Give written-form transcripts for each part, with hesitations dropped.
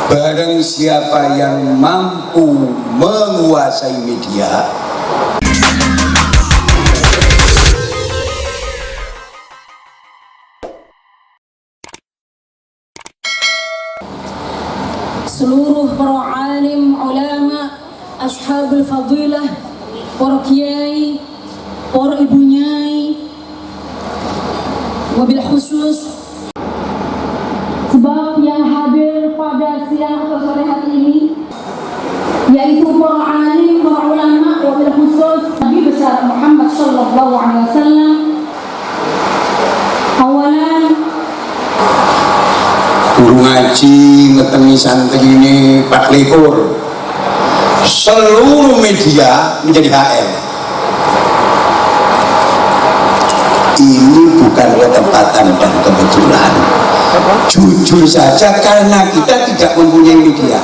Barang siapa yang mampu menguasai media, seluruh para alim, ulama, ashabul fadilah, para kiai, para ibu nyai, wabil khusus sebab yang hadir pada siang atau sore hari ini yaitu para alim, para ulama, wabil khusus Nabi besar Muhammad sallallahu alaihi wasallam. Awalan guru ngaji ngetemi santri ini 24, seluruh media menjadi HL. Ini bukan ketepatan dan kebetulan, jujur saja karena kita tidak mempunyai media.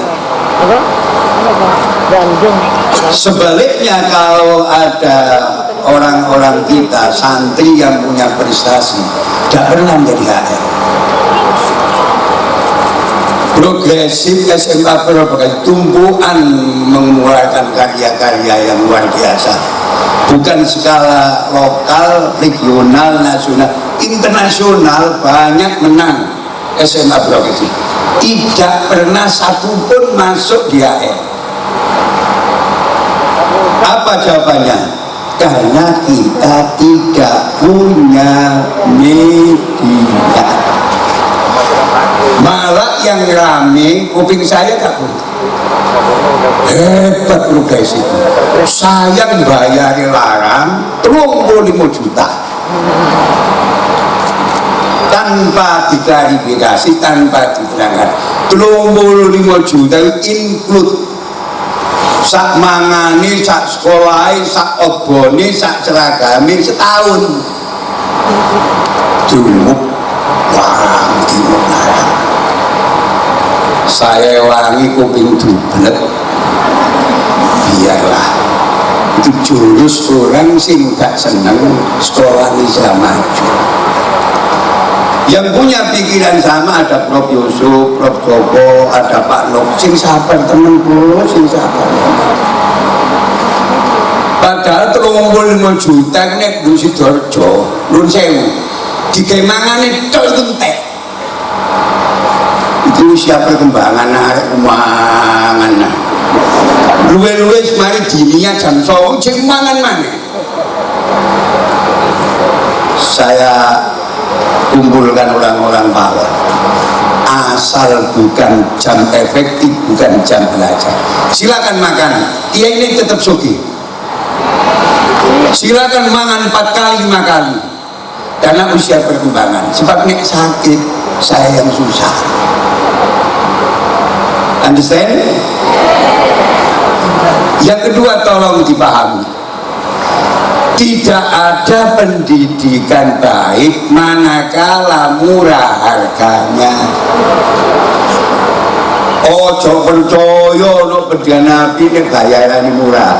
Sebaliknya kalau ada orang-orang kita santri yang punya prestasi tidak pernah menjadi HL. Progresif SMA Purwokerto tumpuan mengeluarkan karya-karya yang luar biasa, bukan skala lokal, regional, nasional, internasional, banyak menang. SMA Purwokerto tidak pernah satupun masuk di HL. Apa jawabannya? Karena kita tidak punya media. Malah yang rame kuping saya tak boleh. Hebat progresif. Saya bayari larang 35 juta tanpa diklarifikasi, tanpa diterangkan. 35 juta include sak mangani, sak sekolahi, sak obone, sak seragami setahun. Dulu larang timur larang. Saya wangi kuping dublet, biarlah itu jurus orang sing gak seneng sekolah bisa maju. Yang punya pikiran sama ada Prof Yusuf, Prof Joko, ada Pak Nok, sing sabar temenku, sing sabar. Padahal 35 juta nek Nun Sidoarjo, Nun Sewu, dikemangane tok itu entek. Itu siapa perkembangan arek kumangan. Luwe-luwe mari dininya jam 9 sing mangan maneh. Saya kumpulkan orang-orang bawah, asal bukan jam efektif, bukan jam belajar, silakan makan. Dia ini tetap sugih, silakan makan 4 kali 5 kali karena usia perkembangan. Sebab nek sakit saya yang susah. Understand? Yang kedua tolong dipahami, tidak ada pendidikan baik manakala murah harganya. Ojo percaya no pendidikan Nabi nek bayarane murah.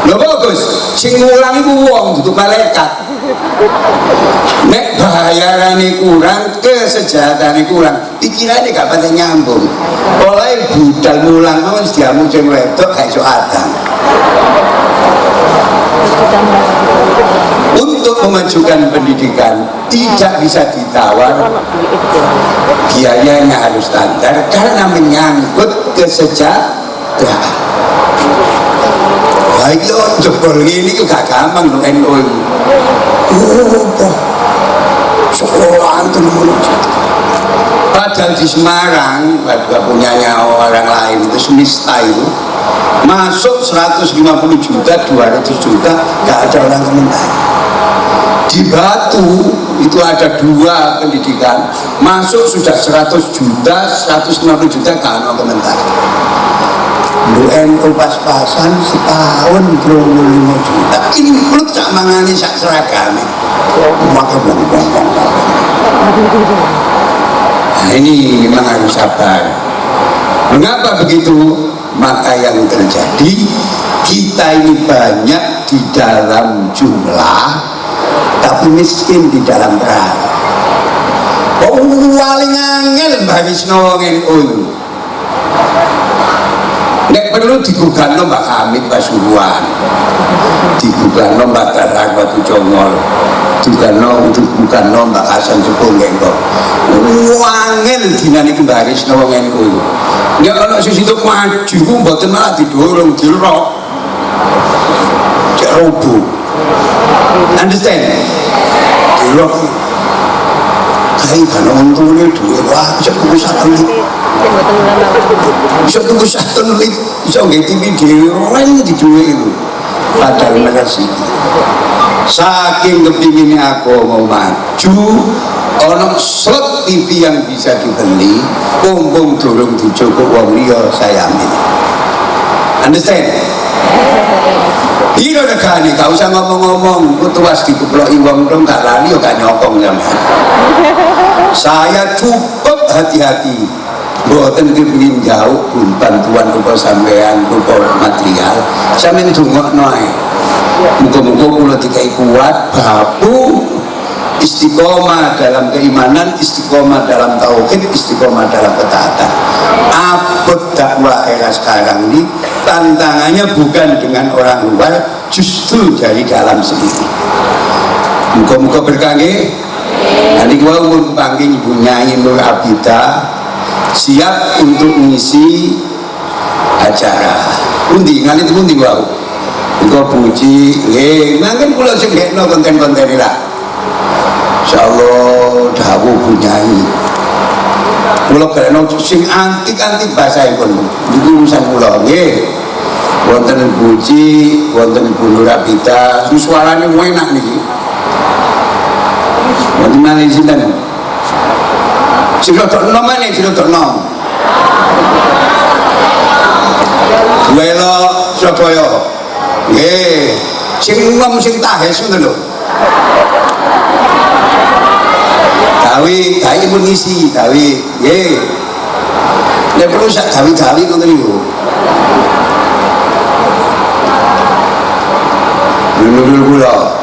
Lho bagus, sing ngulang iku wong dudu malaikat. Nek bayarane kurang, kesejahteraane kurang, pikirane gak patah nyambung. Oleh budal mulang mau diamu sing wedok gak iso adang. Untuk memajukan pendidikan tidak bisa ditawar, biayanya harus standar karena menyangkut kesejahteraan. Baik yo jebol ini gak gampang loh NU. Sekolahan tuh padahal di Semarang punyanya orang lain itu semesta itu masuk 150 juta 200 juta gak ada orang komentar. Di Batu itu ada 2 pendidikan masuk sudah 100 juta 150 juta gak ada komentar. NU pas-pasan setahun 25 juta include sak mangani sak seragame maka nah ini memang harus sabar. Mengapa begitu? Maka yang terjadi kita ini banyak di dalam jumlah tapi miskin di dalam peran. Paling angel barisno wong NU. Nek perlu digugano Mbak Hamid Pasuruan, digugano Mbak Tarak Batu Congol, digugano Mbak Hasan Jepung Genggok. Wangel dinane iki barisno wong NU. Nek ana sing situ maju mboten malah didorong dirok. Cek robo. Understand? Dirok. Kayak kan untungnya duit, wah bisa tuku satu lit, bisa tuku satu lit, bisa nggak TV dewi orang di duit itu. Padahal mereka sih, saking kepinginnya aku mau maju, orang slot TV yang bisa dibeli, pom dorong dijogo wong liya saya ambil. Understand? Iya udah gani, gak usah ngomong-ngomong, tuas dikeploki wong dong gak lali, gak nyokong zaman. Saya cukup hati-hati, buatan kepingin jauh pun bantuan rupa sampean, rupa material, sampean tunggu noy. Muka-muka kula dikai kuat, bapu, istiqomah dalam keimanan, istiqomah dalam tauhid, istiqomah dalam ketaatan. Abad dakwah era sekarang ini tantangannya bukan dengan orang luar, justru dari dalam sendiri. Muka-muka berkah nggih. Nanti gua umur panggil Ibu Nyai Nur Abida siap untuk mengisi acara. Pundi ngali pundi gua. Gua puji, mangken kula sing gekno konten-konten ira. Insyaallah dawuh Bu Nyai. Kula gekno sing antik-antik basaipun. Niku urusan kula nggih. Wonten puji, wonten Ibu Nur Abida, suarane enak niki. Wonten malih sinten? Sing rodok enom meneh, sing rodok enom. Welo Surabaya. Nggih, sing enom sing tahes ngoten lho. Dawi pun ngisi, dawi. Nggih. Nek perlu sak dawi-dawi ngoten niku. Dulu kula.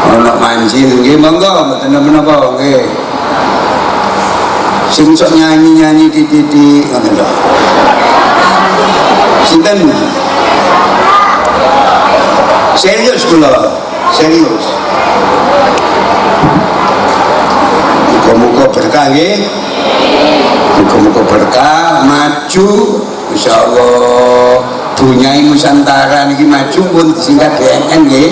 Ana manjil nggih monggo mboten menapa nggih. Sing sok nyanyi-nyanyi titik ngoten lho. Sinten? Serius kula, serius. Muga-muga berkah nggih. Muga-muga berkah, maju insyaallah. Bunyai Nusantara niki maju pun disingkat BNN nggih.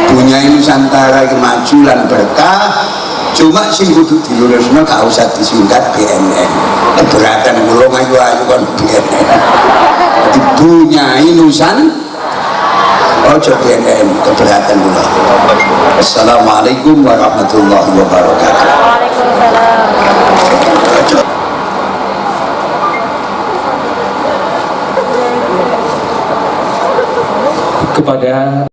Bunyai Nusantara iki maju lan berkah. Cuma sing kudu dilurusno gak usah disingkat BNN. Keberatan kula ayu-ayu kon BNN. Dadi Bunyai Nusantara ojo BNN, keberatan kula. Assalamualaikum warahmatullahi wabarakatuh. Waalaikumsalam. Kepada